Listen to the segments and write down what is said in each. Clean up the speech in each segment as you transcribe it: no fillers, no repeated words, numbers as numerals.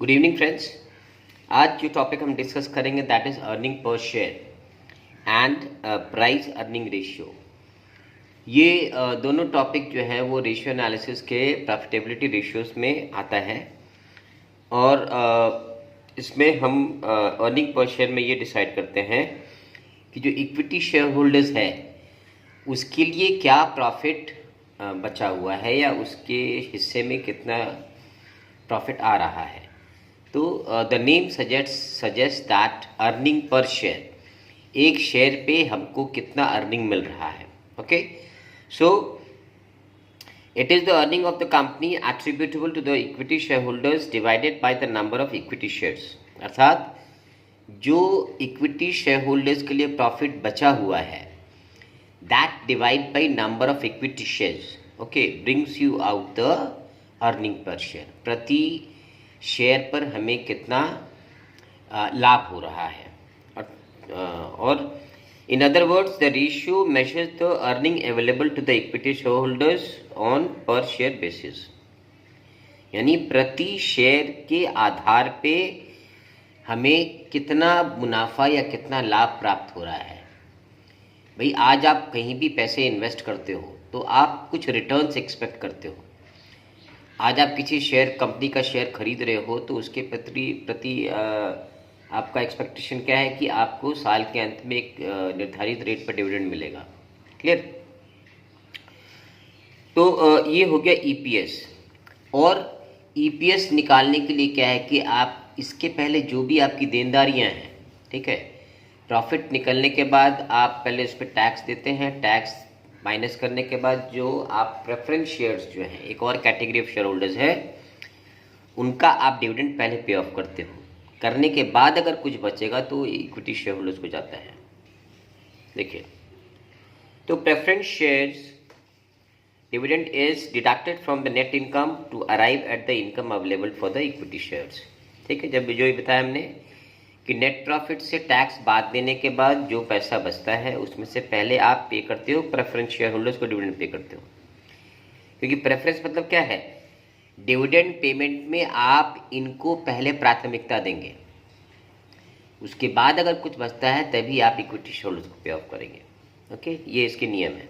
Good evening friends. आज जो topic हम डिस्कस करेंगे that is earning per share and price earning ratio. ये दोनों टॉपिक जो है वो रेशियो एनालिसिस के प्रॉफिटेबिलिटी रेशियोज में आता है और इसमें हम अर्निंग पर शेयर में ये डिसाइड करते हैं कि जो इक्विटी शेयर होल्डर्स है उसके लिए क्या प्रॉफिट बचा हुआ है या उसके हिस्से में कितना प्रॉफिट आ रहा है। तो the name suggest that earning per share, एक शेयर पे हमको कितना अर्निंग मिल रहा है। Okay, so it is the earning of the company attributable to the equity share holders divided by the number of equity shares. अर्थात जो equity share holders के लिए प्रॉफिट बचा हुआ है that divide by number of equity shares, okay, brings you out the earning per share. प्रति share पर हमें कितना लाभ हो रहा है। और in other words the ratio measures the earning available to the equity share holders on per share basis, यानी प्रति शेयर के आधार पे हमें कितना मुनाफा या कितना लाभ प्राप्त हो रहा है। भाई आज आप कहीं भी पैसे इन्वेस्ट करते हो तो आप कुछ रिटर्न्स एक्सपेक्ट करते हो। आज आप किसी शेयर कंपनी का शेयर खरीद रहे हो तो उसके प्रति आपका एक्सपेक्टेशन क्या है कि आपको साल के अंत में एक निर्धारित रेट पर डिविडेंड मिलेगा। क्लियर? तो ये हो गया ईपीएस। और ईपीएस निकालने के लिए क्या है कि आप इसके पहले जो भी आपकी देनदारियां हैं, ठीक है, प्रॉफिट निकलने के बाद आप पहले उस पर टैक्स देते हैं। टैक्स माइनस करने के बाद जो आप प्रेफरेंस शेयर्स जो हैं, एक और कैटेगरी ऑफ शेयर होल्डर्स है, उनका आप डिविडेंड पहले पे ऑफ करते हो। करने के बाद अगर कुछ बचेगा तो इक्विटी शेयर होल्डर्स को जाता है। देखिए, तो preference shares dividend is deducted from the net income to arrive at the income available for the equity shares. ठीक है, जब जो ये बताया हमने कि नेट प्रॉफिट से टैक्स बाद देने के बाद जो पैसा बचता है उसमें से पहले आप पे करते हो प्रेफरेंस शेयर होल्डर्स को डिविडेंड पे करते हो। क्योंकि प्रेफरेंस मतलब क्या है, डिविडेंड पेमेंट में आप इनको पहले प्राथमिकता देंगे, उसके बाद अगर कुछ बचता है तभी आप इक्विटी शेयर होल्डर्स को पे ऑफ करेंगे। ओके, ये इसके नियम है।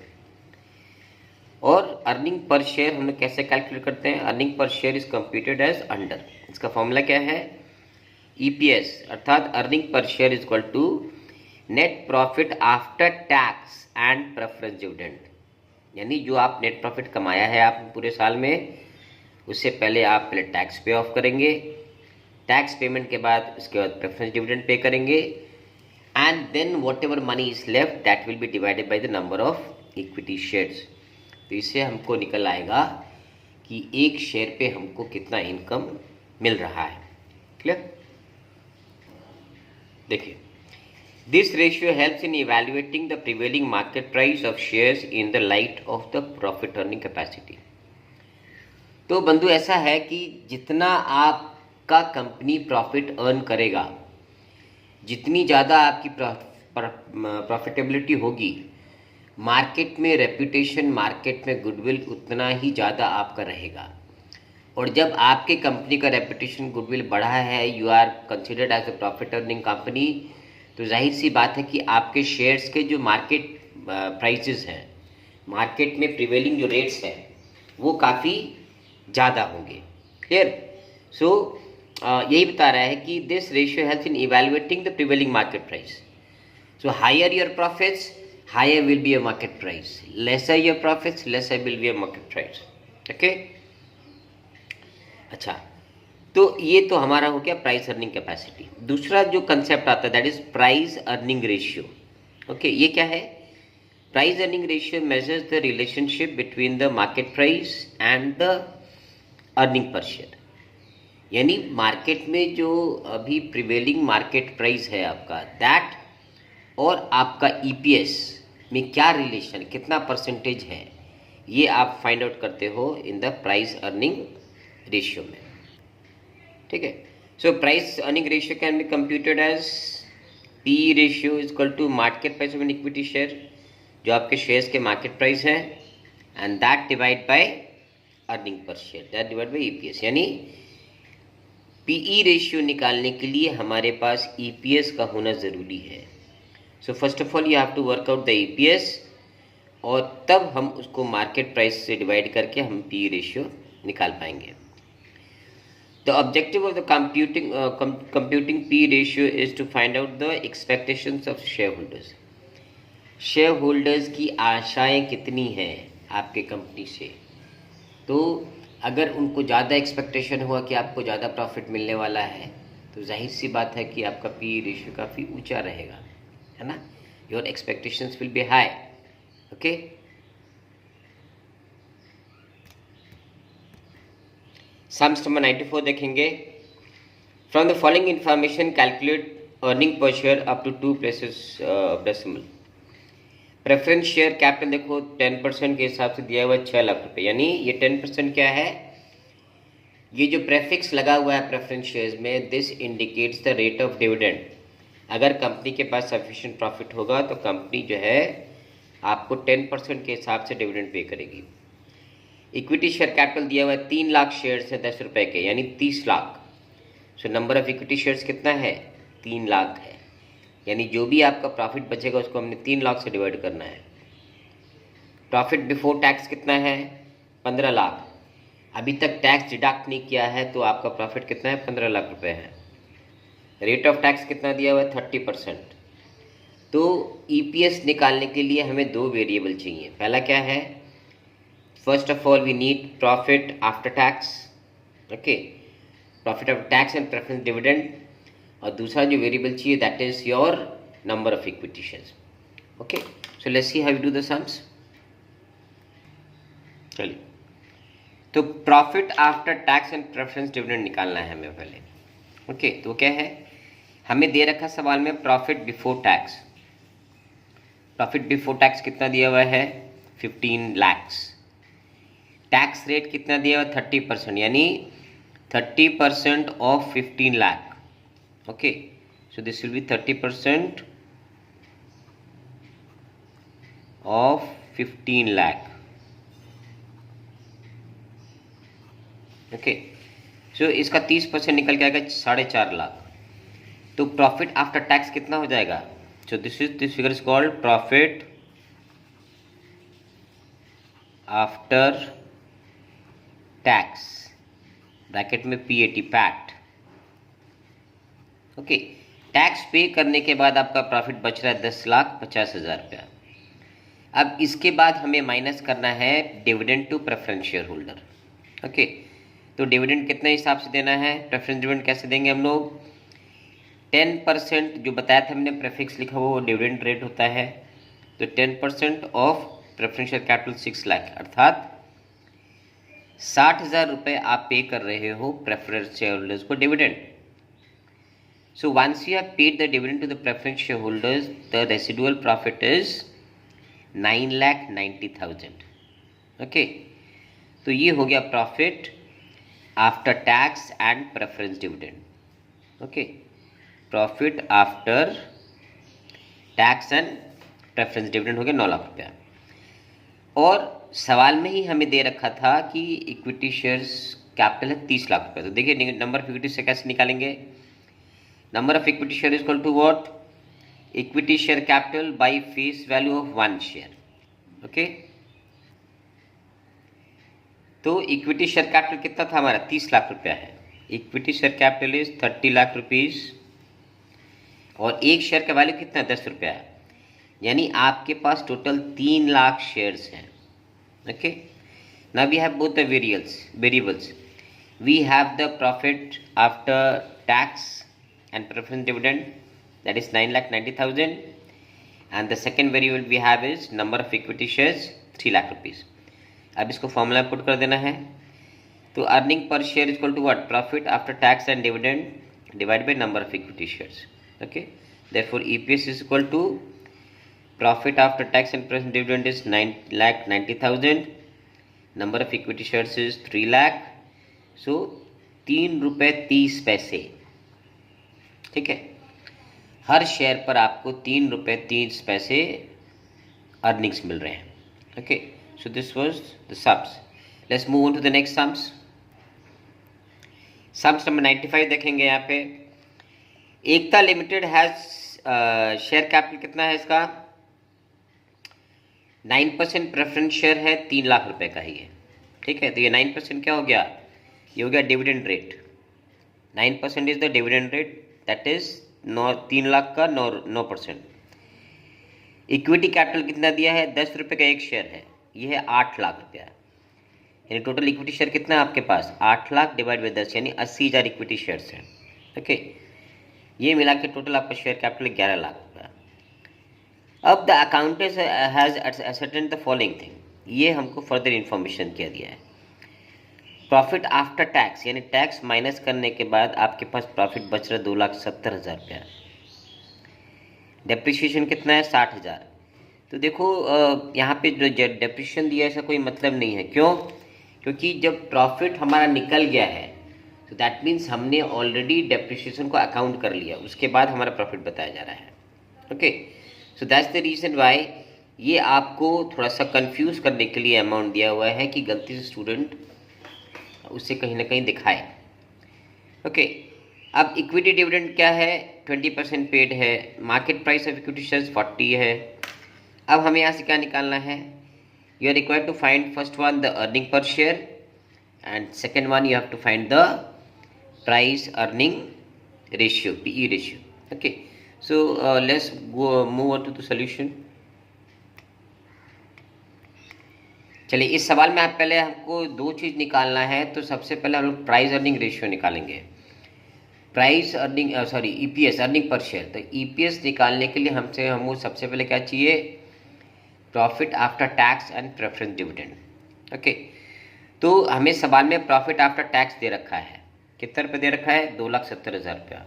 और अर्निंग पर शेयर हम लोग कैसे कैलकुलेट करते हैं? Earning per share is computed as under, इसका फॉर्मूला क्या है? EPS अर्थात earning per share is equal to net profit after tax and preference dividend. यानी जो आप नेट प्रॉफिट कमाया है आप पूरे साल में, उससे पहले आप पहले टैक्स पे ऑफ करेंगे, टैक्स पेमेंट के बाद उसके बाद प्रेफरेंस डिविडेंड पे करेंगे, and then whatever money is left that will be divided by the number of equity shares. तो इससे हमको निकल आएगा कि एक शेयर पे हमको कितना इनकम मिल रहा है। क्लियर? देखिए, this ratio helps in evaluating the prevailing market price of shares in the light of the profit earning capacity. तो बंधु ऐसा है कि जितना आपका कंपनी प्रॉफिट अर्न करेगा, जितनी ज़्यादा आपकी प्रॉफिटेबिलिटी होगी, मार्केट में रेपुटेशन, मार्केट में गुडविल उतना ही ज़्यादा आपका रहेगा। और जब आपके कंपनी का रेपुटेशन गुडविल बढ़ा है, you are considered as a profit earning company, तो जाहिर सी बात है कि आपके शेयर्स के जो मार्केट प्राइसेस हैं, मार्केट में प्रिवेलिंग जो रेट्स हैं, वो काफ़ी ज़्यादा होंगे। क्लियर? सो यही बता रहा है कि this ratio helps in evaluating the prevailing market price. So higher your profits, higher will be a market price, lesser your profits, lesser will be a market price. Okay, अच्छा, तो ये तो हमारा हो गया प्राइस अर्निंग कैपेसिटी। दूसरा जो concept आता है that is price earning ratio. Okay, ये क्या है? Price earning ratio measures the relationship between the market price and the earning per share. यानी मार्केट में जो अभी प्रिवेलिंग मार्केट प्राइस है आपका, दैट और आपका EPS में क्या रिलेशन, कितना परसेंटेज है, ये आप फाइंड आउट करते हो in the price earning ratio में। ठीक है, so price earning ratio can be computed as PE ratio is equal to market price of an equity share, जो आपके शेयर्स के मार्केट प्राइस है, and that divide by earning per share, that divide by EPS। यानी PE ratio निकालने के लिए हमारे पास EPS का होना ज़रूरी है। So first of all you have to work out the EPS, और तब हम उसको मार्केट प्राइस से डिवाइड करके हम पीई रेशियो निकाल पाएंगे। The objective of the computing P ratio is to find out the expectations of shareholders. Shareholders की आशाएं कितनी हैं आपके कंपनी से। तो अगर उनको ज़्यादा एक्सपेक्टेशन हुआ कि आपको ज़्यादा प्रॉफिट मिलने वाला है, तो जाहिर सी बात है कि आपका पी रेशियो काफ़ी ऊंचा रहेगा, है ना। Your expectations will be high. Okay, sums number 94 देखेंगे। From the following information calculate earning per share up to 2 places decimal. Preference share capital देखो 10% के हिसाब से दिया हुआ है 6 लाख रुपए, यानी ये 10% क्या है, ये जो प्रेफिक्स लगा हुआ है प्रेफरेंस शेयर्स में, this indicates the rate of dividend. अगर कंपनी के पास सफिशिएंट प्रॉफिट होगा तो कंपनी जो है आपको 10% के हिसाब से डिविडेंड पे करेगी। इक्विटी शेयर कैपिटल दिया हुआ है 3 लाख शेयर्स है 10 रुपए के, यानी 30 lakh. So number of equity shares कितना है, 3 लाख है, यानी जो भी आपका प्रॉफिट बचेगा उसको हमने 3 लाख से डिवाइड करना है। प्रॉफिट बिफोर टैक्स कितना है, 15 लाख। अभी तक टैक्स डिडक्ट नहीं किया है तो आपका प्रॉफिट कितना है, 15 लाख रुपए है। रेट ऑफ टैक्स कितना दिया हुआ है, 30%। तो ईपीएस निकालने के लिए हमें 2 वेरिएबल चाहिए। पहला क्या है, first of all we need profit after tax, okay, profit after tax and preference dividend. और दूसरा जो वेरिएबल चाहिए that is your number of equity shares. Okay, so let's see how we do the sums. चलिए, तो profit after tax and preference dividend निकालना है हमें पहले। ओके, तो क्या है, हमें दे रखा सवाल में profit before tax. Profit before tax कितना दिया हुआ है, 15 लैक्स। टैक्स रेट कितना दिया हुआ, 30%, यानी 30% of 15 lakh. Okay, so this will be 30% of 15 lakh. Okay, so इसका 30% निकल के आएगा 4.5 लाख। तो प्रॉफिट आफ्टर टैक्स कितना हो जाएगा, so this figure is called profit after tax, bracket में PAT, पैट। ओके, टैक्स पे करने के बाद आपका प्रॉफिट बच रहा है 10,50,000 रुपया। अब इसके बाद हमें माइनस करना है dividend to preference share holder. Okay, तो डिविडेंड कितने हिसाब से देना है, प्रेफरेंस डिविडेंड कैसे देंगे हम लोग, 10% जो बताया था हमने, प्रेफिक्स लिखा हुआ वो डिविडेंड रेट होता है। तो 10% of preference share capital 6 lakh, अर्थात 60,000 रुपये आप पे कर रहे हो प्रेफरेंस शेयर होल्डर्स को dividend. So once you have paid the dividend to the preference share holders, the residual profit is 9,90,000। Okay, तो ये हो गया profit after tax and preference dividend. Okay, profit after tax and preference dividend हो गया 9 लाख रुपया। और सवाल में ही हमें दे रखा था कि इक्विटी शेयर्स कैपिटल है 30 लाख रुपये। तो देखिए नंबर ऑफ इक्विटी से कैसे निकालेंगे, number of equity share is equal to what, equity share capital by face value of 1 share. Okay, तो इक्विटी शेयर कैपिटल कितना था हमारा, 30 लाख रुपया है। Equity share capital is 30 lakh rupees, और एक शेयर का वैल्यू कितना है, 10 रुपया है, यानी आपके पास टोटल 3 लाख शेयर्स हैं। Okay, now we have both the variables. We have the profit after tax and preference dividend, that is 9,90,000, and the second variable we have is number of equity shares 3 lakh rupees. अब इसको formula put कर देना है। तो earning per share equal to what, profit after tax and dividend divide by number of equity shares. Okay, therefore EPS is equal to profit after tax and present dividend is 9,90,000, number of equity shares is 3 lakh, so 3 रुपये 30 पैसे। ठीक है, हर share पर आपको 3 रुपये 30 पैसे earnings मिल रहे हैं। Okay, so this was the sums. Let's move on to the next sums. Sums number 95 देखेंगे यहाँ पे। Ekta limited has share capital कितना है इसका? 9% प्रेफरेंस शेयर है, 3 लाख रुपए का ही है। ठीक है, तो ये 9% क्या हो गया? ये हो गया dividend rate. 9% is the dividend rate, that is 3 lakh का 9%। इक्विटी कैपिटल कितना दिया है? 10 रुपये का एक शेयर है, ये है 8 लाख रुपया। यानी टोटल इक्विटी शेयर कितना है आपके पास? 8 लाख डिवाइड बाई 10 यानी 80,000 इक्विटी शेयर्स हैं। ओके, ये मिला के टोटल आपका शेयर कैपिटल 11 लाख रुपया। अब the accountant has ascertained the following thing, ये हमको फर्दर इंफॉर्मेशन क्या दिया है। प्रॉफिट आफ्टर टैक्स यानी टैक्स माइनस करने के बाद आपके पास प्रॉफिट बच रहा है 2,70,000 रुपया। डेप्रिसिएशन कितना है? 60,000। तो देखो यहाँ पे जो डेप्रिसिएशन दिया है ऐसा कोई मतलब नहीं है। क्यों? क्योंकि जब प्रॉफिट हमारा निकल गया है तो दैट मीन्स हमने ऑलरेडी डेप्रिसिएशन को अकाउंट कर लिया, उसके बाद हमारा प्रॉफिट बताया जा रहा है। Okay, so that's the reason why ये आपको थोड़ा सा कंफ्यूज करने के लिए अमाउंट दिया हुआ है कि गलती से स्टूडेंट उसे कहीं ना कहीं दिखाए। ओके, अब इक्विटी डिविडेंड क्या है? 20% पेड है। Market price of equity shares 40 है। अब हमें यहाँ से क्या निकालना है? You are required to find first one the earning per share and second one you have to find the price earning ratio, PE ratio. Okay, so let's go move on to the solution. चलिए, इस सवाल में आप पहले हमको दो चीज़ निकालना है। तो सबसे पहले हम लोग प्राइस अर्निंग रेशियो निकालेंगे। Price earning EPS earning per share. तो EPS निकालने के लिए हमको सबसे पहले क्या चाहिए? Profit after tax and preference dividend. Okay, तो हमें सवाल में प्रॉफिट आफ्टर टैक्स दे रखा है, कितना रुपये दे रखा है? 2,70,000 रुपया।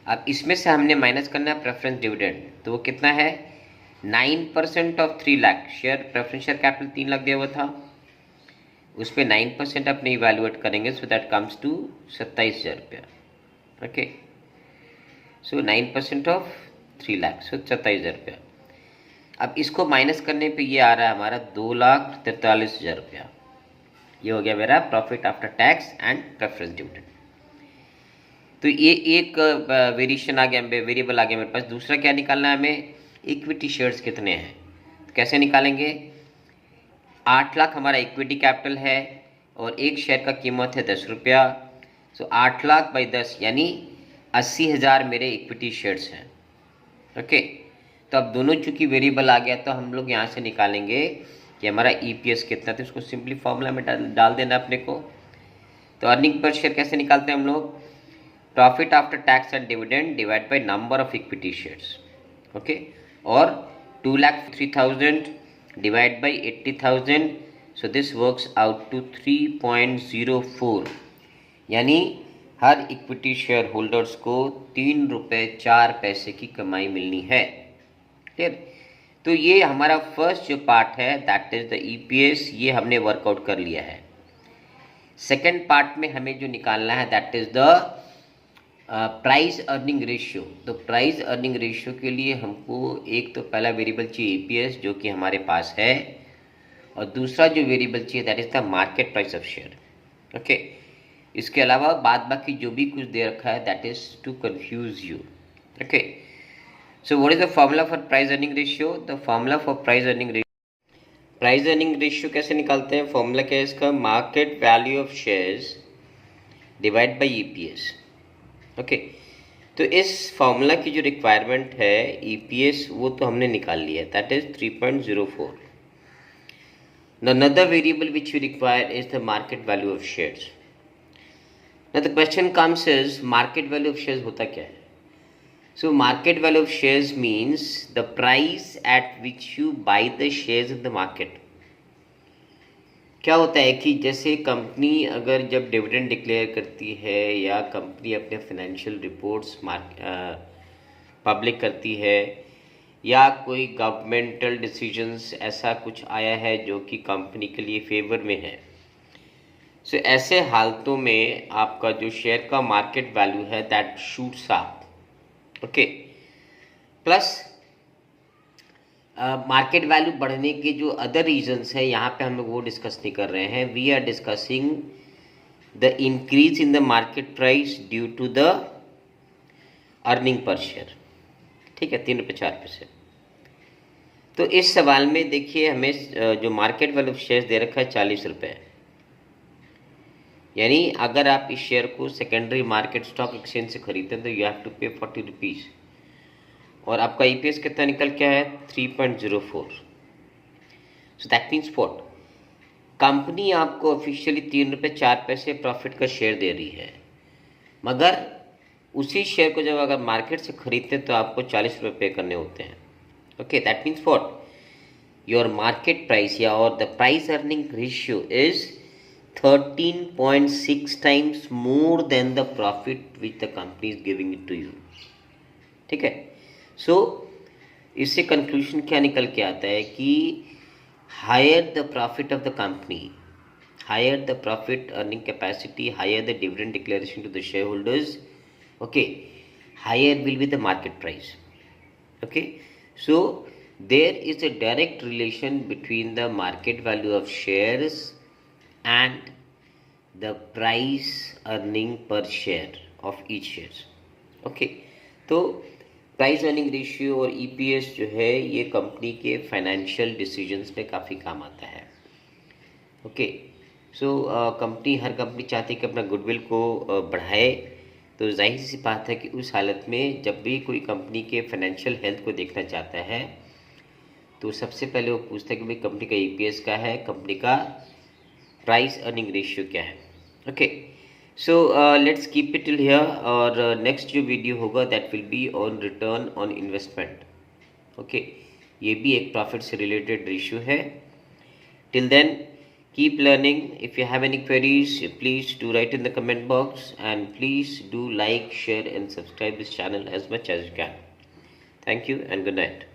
अब इसमें से हमने माइनस करना है प्रेफरेंस डिविडेंड, तो वो कितना है? 9% of 3 lakh. Share preference share capital 3 lakh दिया हुआ था, उस पर 9% अपने इवेल्युएट करेंगे, सो दैट कम्स टू 27,000 रुपया। ओके, सो 9% ऑफ 3 लाख, सो 27,000 रुपया। अब इसको माइनस करने पे ये आ रहा है हमारा 2,43,000 रुपया। ये हो गया मेरा profit after tax and preference dividend. तो ये एक वेरिएशन आ गया, वेरिएबल आ गया मेरे पास। दूसरा क्या निकालना है हमें? इक्विटी शेयर्स कितने हैं। तो कैसे निकालेंगे? 8 लाख हमारा इक्विटी कैपिटल है और एक शेयर का कीमत है 10 रुपया। सो 8 लाख बाई 10 यानी 80,000 मेरे इक्विटी शेयर्स हैं। ओके, तो अब दोनों चूंकि वेरिएबल आ गया तो हम लोग यहाँ से निकालेंगे कि हमारा EPS कितना। तो इसको सिंपली फॉर्मूला में डाल देना अपने को। तो अर्निंग पर शेयर कैसे निकालते हैं हम लोग? Profit after tax and dividend divide by number of equity shares. Okay, और 2,03,000 divide by 80,000, so this works out to 3.04। यानी हर इक्विटी शेयर होल्डर्स को 3 रुपये 4 पैसे की कमाई मिलनी है। क्लियर? तो ये हमारा फर्स्ट जो पार्ट है दैट इज द EPS, ये हमने वर्कआउट कर लिया है। सेकेंड पार्ट में हमें जो निकालना है that is the price earning ratio. तो प्राइस अर्निंग रेशियो के लिए हमको एक तो पहला वेरिएबल चाहिए EPS जो कि हमारे पास है, और दूसरा जो वेरिएबल चाहिए that is the market price of share. Okay, इसके अलावा बाद बाकी जो भी कुछ दे रखा है that is to confuse you. Okay, so what is the formula for price earning ratio? The formula for price earning ratio कैसे निकालते हैं? फॉर्मूला क्या है इसका? Market value of shares divide by EPS। Okay, तो इस फॉर्मूला की जो रिक्वायरमेंट है EPS वो तो हमने निकाल लिया है, that is 3.04। Now another variable which we require is the market value of shares. Now the question comes is market value of shares होता क्या है? So market value of shares means the price at which you buy the shares in the market. क्या होता है कि जैसे company अगर जब डिविडेंड डिक्लेयर करती है या कंपनी अपने फाइनेंशियल रिपोर्ट्स पब्लिक करती है या कोई गवर्नमेंटल डिसीजंस ऐसा कुछ आया है जो कि कंपनी के लिए फेवर में है, सो ऐसे हालतों में आपका जो शेयर का मार्केट वैल्यू है that shoots up. Okay, plus market value बढ़ने के जो अदर रीजंस हैं यहाँ पे हम लोग वो डिस्कस नहीं कर रहे हैं। We are discussing the increase in the market price due to the earning per share. ठीक है, 3 रुपये 4 पैसे। तो इस सवाल में देखिए हमें जो मार्केट वैल्यू ऑफ शेयर दे रखा है 40 रुपये, यानी अगर आप इस शेयर को सेकेंडरी मार्केट स्टॉक एक्सचेंज से खरीदते हैं तो यू हैव टू पे 40 रुपीज़, और आपका ईपीएस कितना निकल के आया है 3.04। So that means what, company आपको ऑफिशियली 3 रुपये 4 पैसे प्रॉफिट का शेयर दे रही है, मगर उसी शेयर को जब अगर मार्केट से खरीदते हैं तो आपको 40 रुपये पे करने होते हैं। Okay, that means what, your market price या और the price earning ratio is 13.6 times more than the profit which the company is giving it to you। ठीक है, सो इससे कंक्लूजन क्या निकल के आता है कि higher the profit of the company, higher the profit earning capacity, higher the dividend declaration to the share holders, okay, higher will be the market price. Okay, so there is a direct relation between the market value of shares and the price earning per share of each shares। Okay, तो price earning ratio और EPS जो है ये company के financial decisions में काफ़ी काम आता है। ओके, सो कंपनी, हर कंपनी चाहती है कि अपना गुडविल को बढ़ाए, तो जाहिर सी बात है कि उस हालत में जब भी कोई कंपनी के फाइनेंशियल हेल्थ को देखना चाहता है तो सबसे पहले वो पूछता है कि भाई कंपनी का ईपीएस क्या है, कंपनी का प्राइस अर्निंग रेशियो क्या है। Okay, so let's keep it till here, और नेक्स्ट जो वीडियो होगा that will be on return on investment. Okay, ये भी एक प्रॉफिट से रिलेटेड रेशियो है। Till then keep learning. If you have any queries please do write in the comment box, and please do like, share and subscribe this channel as much as you can. Thank you and good night.